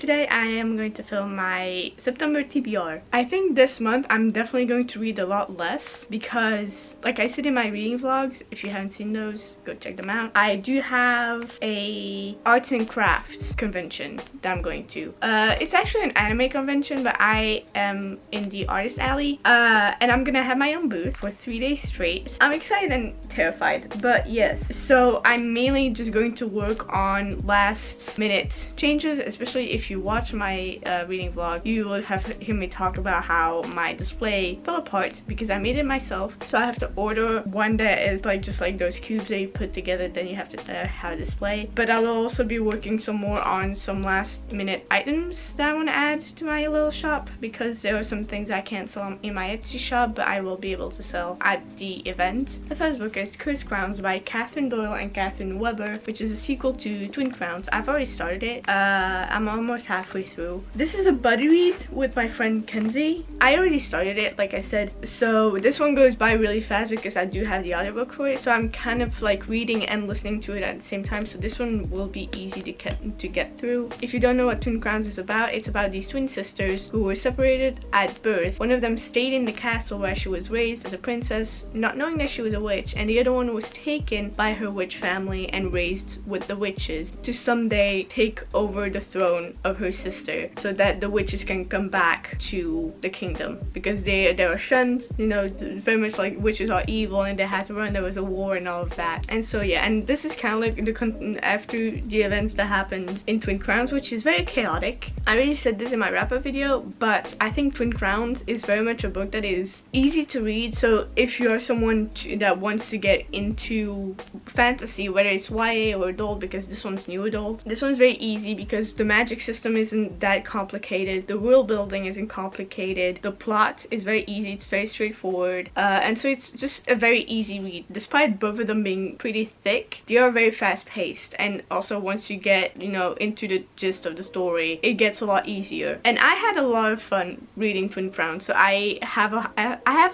Today I am going to film my September TBR. I think this month I'm definitely going to read a lot less because, like I said in my reading vlogs, if you haven't seen those, go check them out. I do have a arts and crafts convention that I'm going to. It's actually an anime convention, but I am in the artist alley, and I'm gonna have my own booth for 3 days straight. I'm excited and terrified, but yes. So I'm mainly just going to work on last minute changes, especially if you watch my reading vlog. You will have heard me talk about how my display fell apart because I made it myself. So I have to order one that is like just like those cubes that you put together, then you have to have a display. But I will also be working some more on some last minute items that I want to add to my little shop, because there are some things I can't sell in my Etsy shop but I will be able to sell at the event. The first book is Cursed Crowns by Catherine Doyle and Catherine Weber, which is a sequel to Twin Crowns. I've already started it. I'm almost halfway through. This is a buddy read with my friend Kenzie. I already started it, like I said, so this one goes by really fast because I do have the audiobook for it, so I'm kind of like reading and listening to it at the same time, so this one will be easy to get through. If you don't know what Twin Crowns is about, it's about these twin sisters who were separated at birth. One of them stayed in the castle where she was raised as a princess, not knowing that she was a witch, and the other one was taken by her witch family and raised with the witches to someday take over the throne of her sister so that the witches can come back to the kingdom, because they are shunned, you know, very much like witches are evil and they had to run. There was a war and all of that. And so yeah, and this is kind of like the after the events that happened in Twin Crowns, which is very chaotic. I already said this in my wrap-up video, but I think Twin Crowns is very much a book that is easy to read. So if you're someone that wants to get into fantasy, whether it's YA or adult, because this one's new adult, this one's very easy because the magic system isn't that complicated, the world building isn't complicated, the plot is very easy, it's very straightforward, and so it's just a very easy read. Despite both of them being pretty thick, they are very fast paced, and also once you get, you know, into the gist of the story, it gets a lot easier. And I had a lot of fun reading Twin Crowns, so I have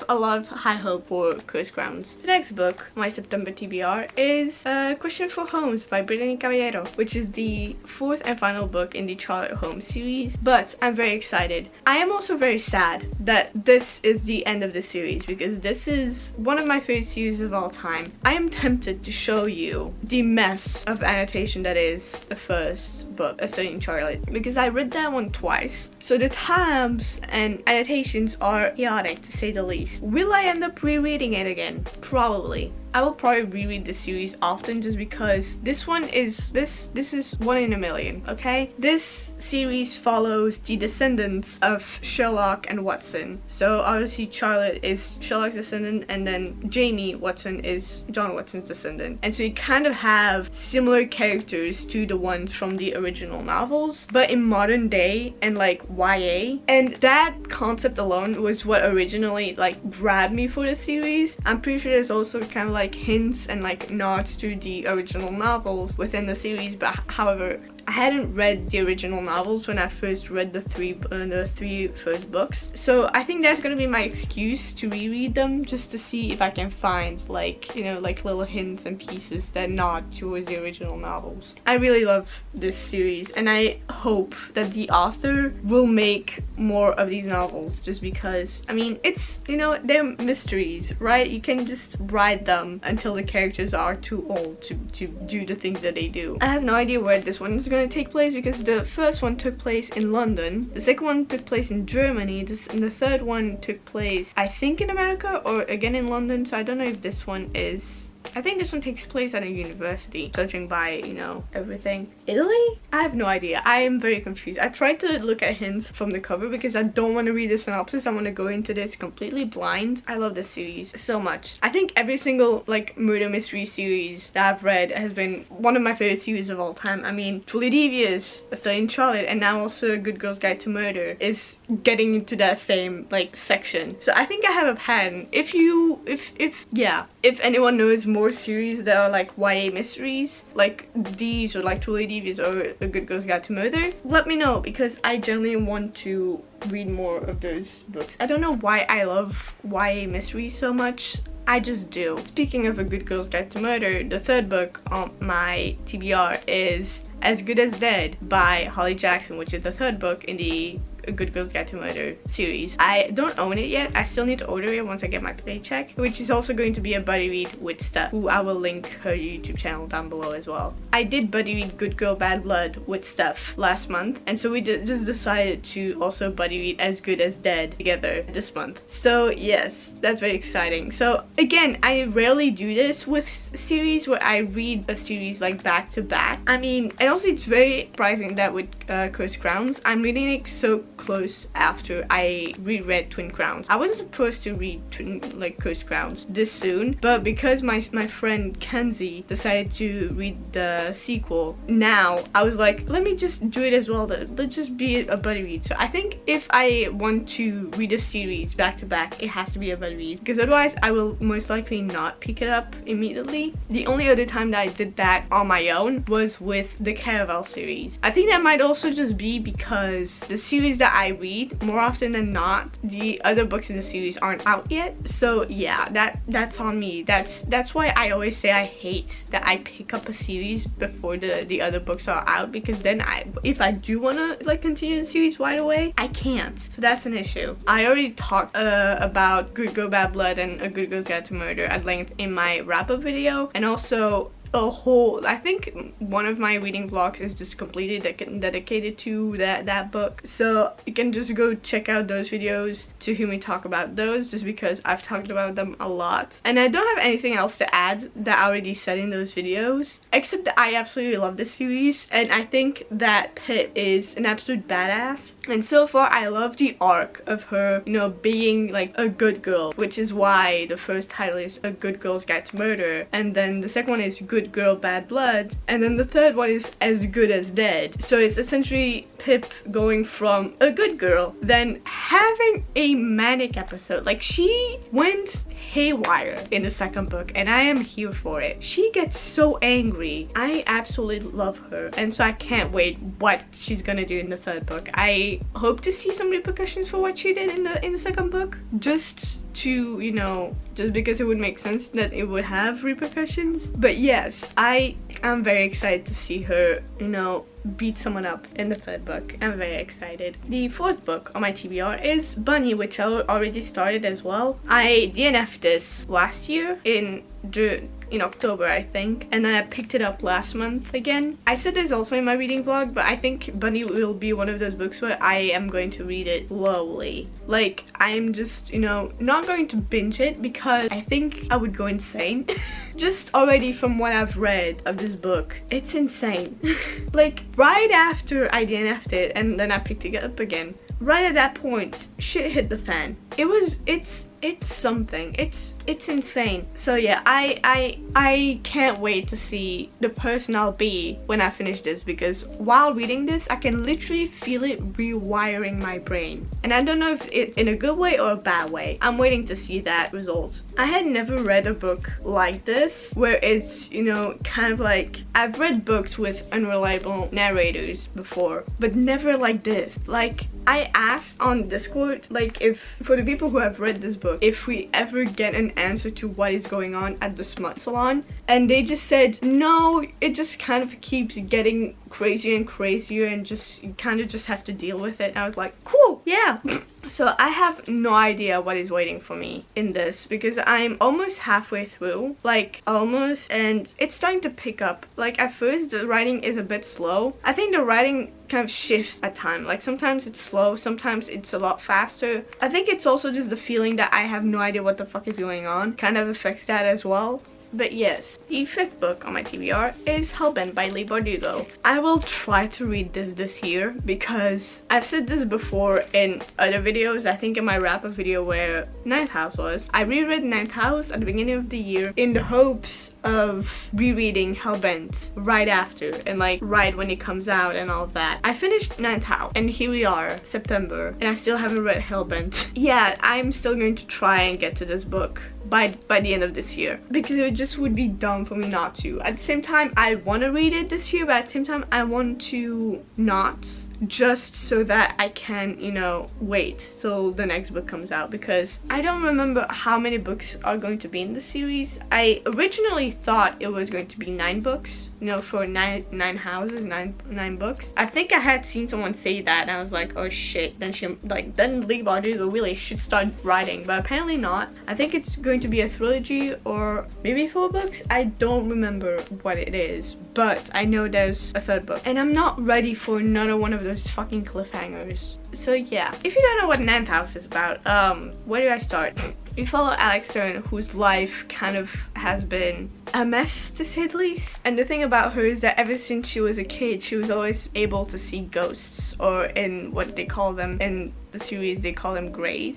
a lot of high hope for Cursed Crowns. The next book, my September TBR, is Question for Holmes by Brittany Caballero, which is the fourth and final book in the Charlotte Holmes series, but I'm very excited. I am also very sad that this is the end of the series because this is one of my favorite series of all time. I am tempted to show you the mess of annotation that is the first book, A Studying Charlotte, because I read that one twice, so the tabs and annotations are chaotic to say the least. Will I end up rereading it again? Probably. I will probably reread the series often just because this one is this is one in a million, okay? This series follows the descendants of Sherlock and Watson. So obviously Charlotte is Sherlock's descendant, and then Jamie Watson is John Watson's descendant. And so you kind of have similar characters to the ones from the original novels, but in modern day and like YA. And that concept alone was what originally like grabbed me for the series. I'm pretty sure there's also kind of like hints and like nods to the original novels within the series, but however, I hadn't read the original novels when I first read the three first books, so I think that's gonna be my excuse to reread them, just to see if I can find like, you know, like little hints and pieces that nod towards the original novels. I really love this series, and I hope that the author will make more of these novels, just because, I mean, it's, you know, they're mysteries, right? You can just write them until the characters are too old to do the things that they do. I have no idea where this one is going to take place because the first one took place in London, the second one took place in Germany, and the third one took place I think in America or again in London, so I don't know if this one is, I think this one takes place at a university, judging by, you know, everything. Italy? I have no idea. I am very confused. I tried to look at hints from the cover because I don't want to read the synopsis. I want to go into this completely blind. I love this series so much. I think every single like murder mystery series that I've read has been one of my favorite series of all time. I mean, Truly Devious, A Study in Charlotte, and now also Good Girl's Guide to Murder is getting into that same like section. So I think I have a pattern. If anyone knows more series that are like YA mysteries like these, or like Truly Devious or A Good Girl's Guide to Murder, let me know, because I generally want to read more of those books. I don't know why I love YA mysteries so much. I just do. Speaking of A Good Girl's Guide to Murder, the third book on my TBR is As Good as Dead by Holly Jackson, which is the third book in the A Good Girl's Guide to Murder series. I don't own it yet. I still need to order it once I get my paycheck, which is also going to be a buddy read with Steph, who I will link her YouTube channel down below as well. I did buddy read Good Girl Bad Blood with Steph last month, and so we just decided to also buddy read As Good as Dead together this month. So yes, that's very exciting. So again, I rarely do this with series where I read a series like back to back. I mean, and also it's very surprising that with Cursed Crowns, I'm reading it so close after I reread Twin Crowns. I wasn't supposed to read Cursed Crowns this soon, but because my friend Kenzie decided to read the sequel now, I was like, let me just do it as well. Let's just be a buddy read. So I think if I want to read a series back to back, it has to be a buddy read, because otherwise I will most likely not pick it up immediately. The only other time that I did that on my own was with the Caraval series. I think that might also just be because the series that I read, more often than not, the other books in the series aren't out yet. So yeah, that's on me. That's why I always say I hate that I pick up a series before the other books are out, because then if I do want to like continue the series right away, I can't. So that's an issue. I already talked about Good Girl Bad Blood and A Good Girl's Guide to Murder at length in my wrap-up video, and also I think one of my reading vlogs is just completely dedicated to that book, so you can just go check out those videos to hear me talk about those, just because I've talked about them a lot. And I don't have anything else to add that I already said in those videos, except that I absolutely love this series, and I think that Pip is an absolute badass. And so far I love the arc of her, you know, being like a good girl, which is why the first title is A Good Girl's Guide to Murder, and then the second one is Good Girl Bad Blood, and then the third one is As Good as Dead. So it's essentially Pip going from a good girl, then having a manic episode. Like, she went haywire in the second book, and I am here for it. She gets so angry. I absolutely love her, and so I can't wait what she's gonna do in the third book. I hope to see some repercussions for what she did in the second book, just to, you know, just because it would make sense that it would have repercussions. But yes, I am very excited to see her, you know, beat someone up in the third book. I'm very excited. The fourth book on my TBR is Bunny, which I already started as well. I DNF'd this last year in October, I think, and then I picked it up last month again. I said this also in my reading vlog, but I think Bunny will be one of those books where I am going to read it slowly. Like, I'm just, you know, not going to binge it, because I think I would go insane. Just already from what I've read of this book, it's insane. Like, right after I DNF'd it and then I picked it up again, right at that point, shit hit the fan. It's something. It's insane. So yeah, I can't wait to see the person I'll be when I finish this, because while reading this, I can literally feel it rewiring my brain. And I don't know if it's in a good way or a bad way. I'm waiting to see that result. I had never read a book like this, where it's, you know, kind of like, I've read books with unreliable narrators before, but never like this. Like, I asked on Discord, like, if for the people who have read this book, if we ever get an answer to what is going on at the smut salon, and they just said no, it just kind of keeps getting crazier and crazier, and just you kind of just have to deal with it. And I was like, cool, yeah. So I have no idea what is waiting for me in this, because I'm almost halfway through, like almost, and it's starting to pick up. Like, at first the writing is a bit slow. I think the writing kind of shifts at times. Like, sometimes it's slow, sometimes it's a lot faster. I think it's also just the feeling that I have no idea what the fuck is going on kind of affects that as well. But yes, the fifth book on my TBR is Hellbent by Leigh Bardugo. I will try to read this year, because I've said this before in other videos. I think in my wrap-up video where Ninth House was, I reread Ninth House at the beginning of the year in the hopes of rereading Hellbent right after, and like right when it comes out and all of that. I finished Ninth House, and here we are, September, and I still haven't read Hellbent. Yeah, I'm still going to try and get to this book by the end of this year, because it just would be dumb for me not to. At the same time, I want to read it this year, but at the same time, I want to not, just so that I can, you know, wait till the next book comes out, because I don't remember how many books are going to be in the series. I originally thought it was going to be 9 books, you know, for nine houses, nine books. I think I had seen someone say that and I was like, oh shit, then Leigh Bardugo really should start writing, but apparently not. I think it's going to be a trilogy or maybe 4 books. I don't remember what it is, but I know there's a 3rd book and I'm not ready for another one of those fucking cliffhangers. So yeah, if you don't know what Ninth House is about, where do I start? We follow Alex Stern, whose life kind of has been a mess, to say the least. And the thing about her is that ever since she was a kid, she was always able to see ghosts, or in what they call them in the series, they call them greys.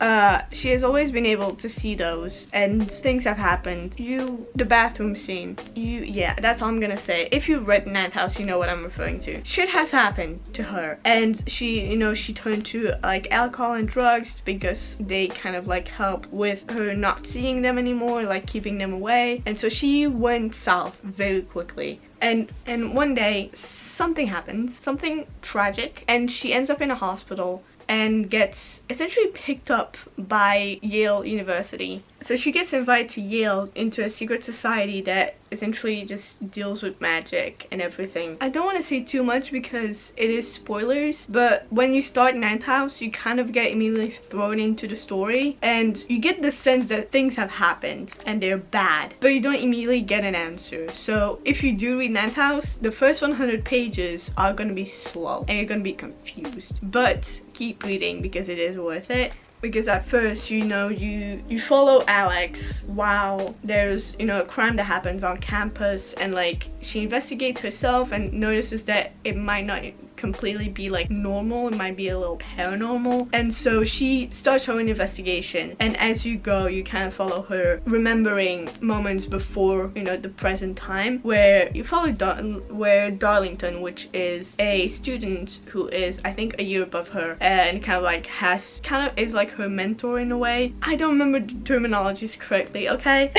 She has always been able to see those, and things have happened. The bathroom scene, yeah, that's all I'm gonna say. If you've read Ninth House, you know what I'm referring to. Shit has happened to her, and she turned to like alcohol and drugs because they kind of like help with her not seeing them anymore, like keeping them away. And so she went south very quickly. And one day something happens, something tragic, and she ends up in a hospital and gets essentially picked up by Yale University. So she gets invited to Yale into a secret society that essentially just deals with magic and everything. I don't want to say too much because it is spoilers, but when you start Ninth House, you kind of get immediately thrown into the story and you get the sense that things have happened and they're bad, but you don't immediately get an answer. So if you do read Ninth House, the first 100 pages are going to be slow and you're going to be confused, but keep reading because it is worth it. Because at first, you follow Alex while there's, a crime that happens on campus, and like she investigates herself and notices that it might not completely be like normal, it might be a little paranormal, and so she starts her own investigation. And as you go, you kind of follow her, remembering moments before the present time, where you follow Darlington, which is a student who is, I think, a year above her, and kind of is like her mentor in a way. I don't remember the terminologies correctly, okay?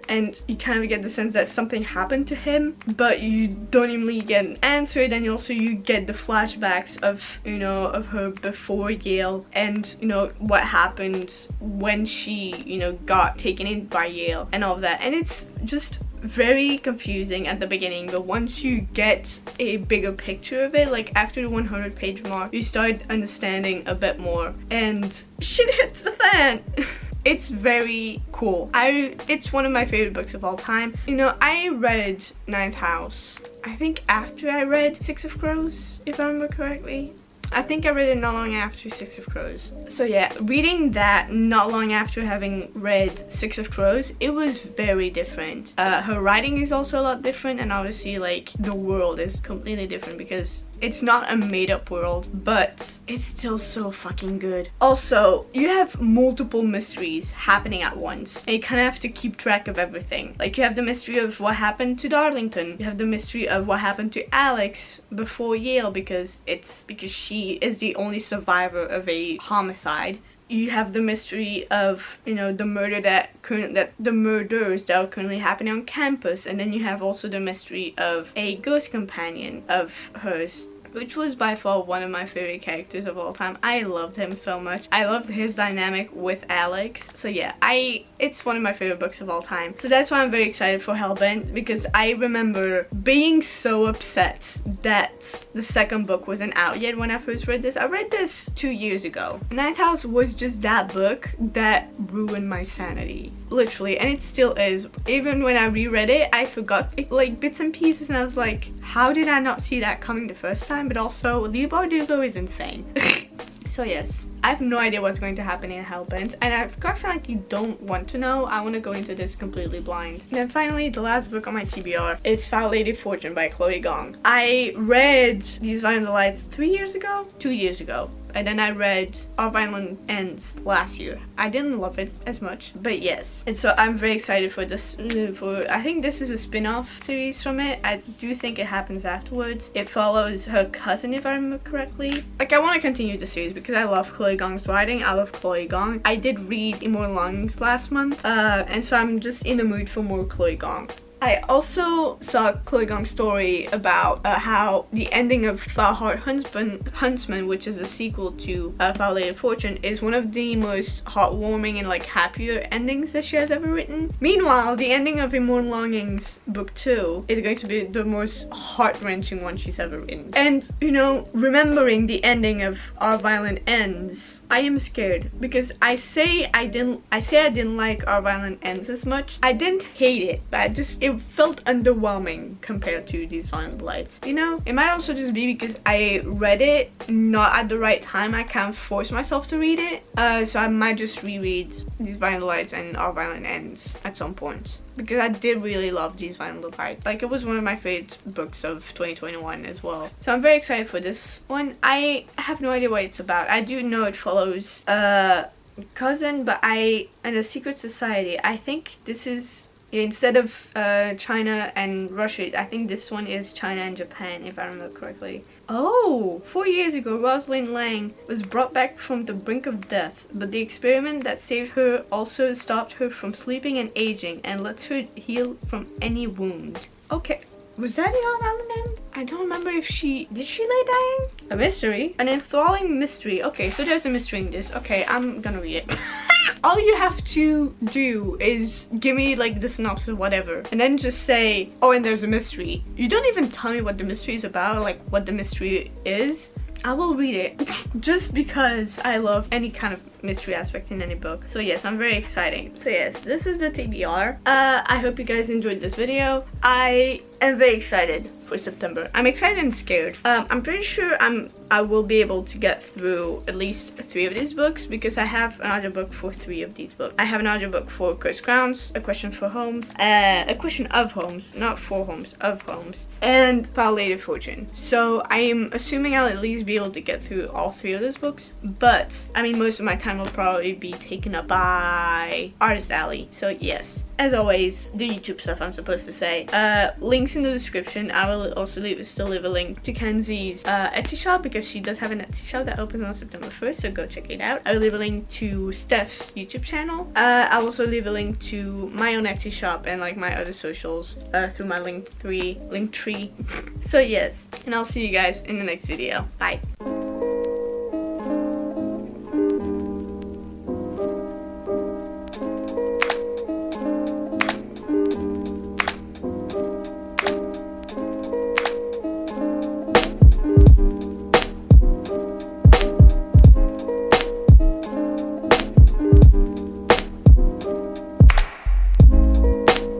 And you kind of get the sense that something happened to him, but you don't even really get an answer. Then you get the flashbacks of of her before Yale, and what happened when she got taken in by Yale and all of that. And it's just very confusing at the beginning, but once you get a bigger picture of it, like after the 100-page mark, you start understanding a bit more and shit hits the fan. It's very cool. It's one of my favorite books of all time. I read Ninth House, I think after I read Six of Crows, if I remember correctly. I think I read it not long after Six of Crows. So yeah, reading that not long after having read Six of Crows, it was very different. Her writing is also a lot different, and obviously like the world is completely different because it's not a made-up world, but it's still so fucking good. Also, you have multiple mysteries happening at once, and you kind of have to keep track of everything. Like, you have the mystery of what happened to Darlington. You have the mystery of what happened to Alex before Yale, because she is the only survivor of a homicide. You have the mystery of the murders that are currently happening on campus, and then you have also the mystery of a ghost companion of hers, which was by far one of my favorite characters of all time. I loved him so much. I loved his dynamic with Alex. So yeah, it's one of my favorite books of all time. So that's why I'm very excited for Hellbent, because I remember being so upset that the second book wasn't out yet when I first read this. I read this 2 years ago. Ninth House was just that book that ruined my sanity, literally, and it still is. Even when I reread it, I forgot like bits and pieces, and I was like, how did I not see that coming the first time? But also, Leigh Bardugo is insane. So yes, I have no idea what's going to happen in Hellbent, and I've got a feeling like you don't want to know. I want to go into this completely blind. And then finally, the last book on my TBR is Foul Lady Fortune by Chloe Gong. I read These Violent Delights 2 years ago. And then I read Our Violent Ends last year. I didn't love it as much, but yes. And so I'm very excited for this. I think this is a spin-off series from it. I do think it happens afterwards. It follows her cousin, if I remember correctly. Like, I want to continue the series because I love Chloe Gong's writing. I love Chloe Gong. I did read Immortal Longings last month, and so I'm just in the mood for more Chloe Gong. I also saw Chloe Gong's story about how the ending of Flower Heart Huntsman, which is a sequel to Violet Fortune, is one of the most heartwarming and like happier endings that she has ever written. Meanwhile, the ending of Immortal Longings book 2 is going to be the most heart-wrenching one she's ever written. And you know, remembering the ending of Our Violent Ends, I am scared because I say I didn't like Our Violent Ends as much. I didn't hate it, but it felt underwhelming compared to These Violent Lights. You know, it might also just be because I read it not at the right time. I can't force myself to read it, so I might just reread These Violent Lights and Our Violent Ends at some point, because I did really love These Violent Lights. Like, it was one of my favorite books of 2021 as well. So I'm very excited for this one. I have no idea what it's about. I do know it follows cousin, but and a secret society. I think this is, yeah, instead of China and Russia, I think this one is China and Japan, if I remember correctly. Oh, 4 years ago, Rosalind Lang was brought back from the brink of death, but the experiment that saved her also stopped her from sleeping and aging and lets her heal from any wound. Okay, was that the Our Violent End? I don't remember if did she lay dying? A mystery? An enthralling mystery. Okay, so there's a mystery in this. Okay, I'm gonna read it. All you have to do is give me like the synopsis, whatever, and then just say, oh, and there's a mystery. You don't even tell me what the mystery is about, like what the mystery is. I will read it just because I love any kind of mystery aspect in any book. So yes, I'm very excited. So yes, this is the TBR. I hope you guys enjoyed this video. I am very excited for September. I'm excited and scared. I'm pretty sure I will be able to get through at least 3 of these books, because I have another book for 3 of these books. I have another book for Cursed Crowns, A Question for Homes, A Question of Homes, not for Homes, of Homes, and Violet Fortune. So I am assuming I'll at least be able to get through all 3 of those books, but I mean, most of my time will probably be taken up by Artist Alley. So yes, as always, the YouTube stuff I'm supposed to say. Links in the description. I will also still leave a link to Kenzie's Etsy shop, because she does have an Etsy shop that opens on September 1st, so go check it out. I will leave a link to Steph's YouTube channel. I'll also leave a link to my own Etsy shop and like my other socials through my link tree. So yes, and I'll see you guys in the next video. Bye.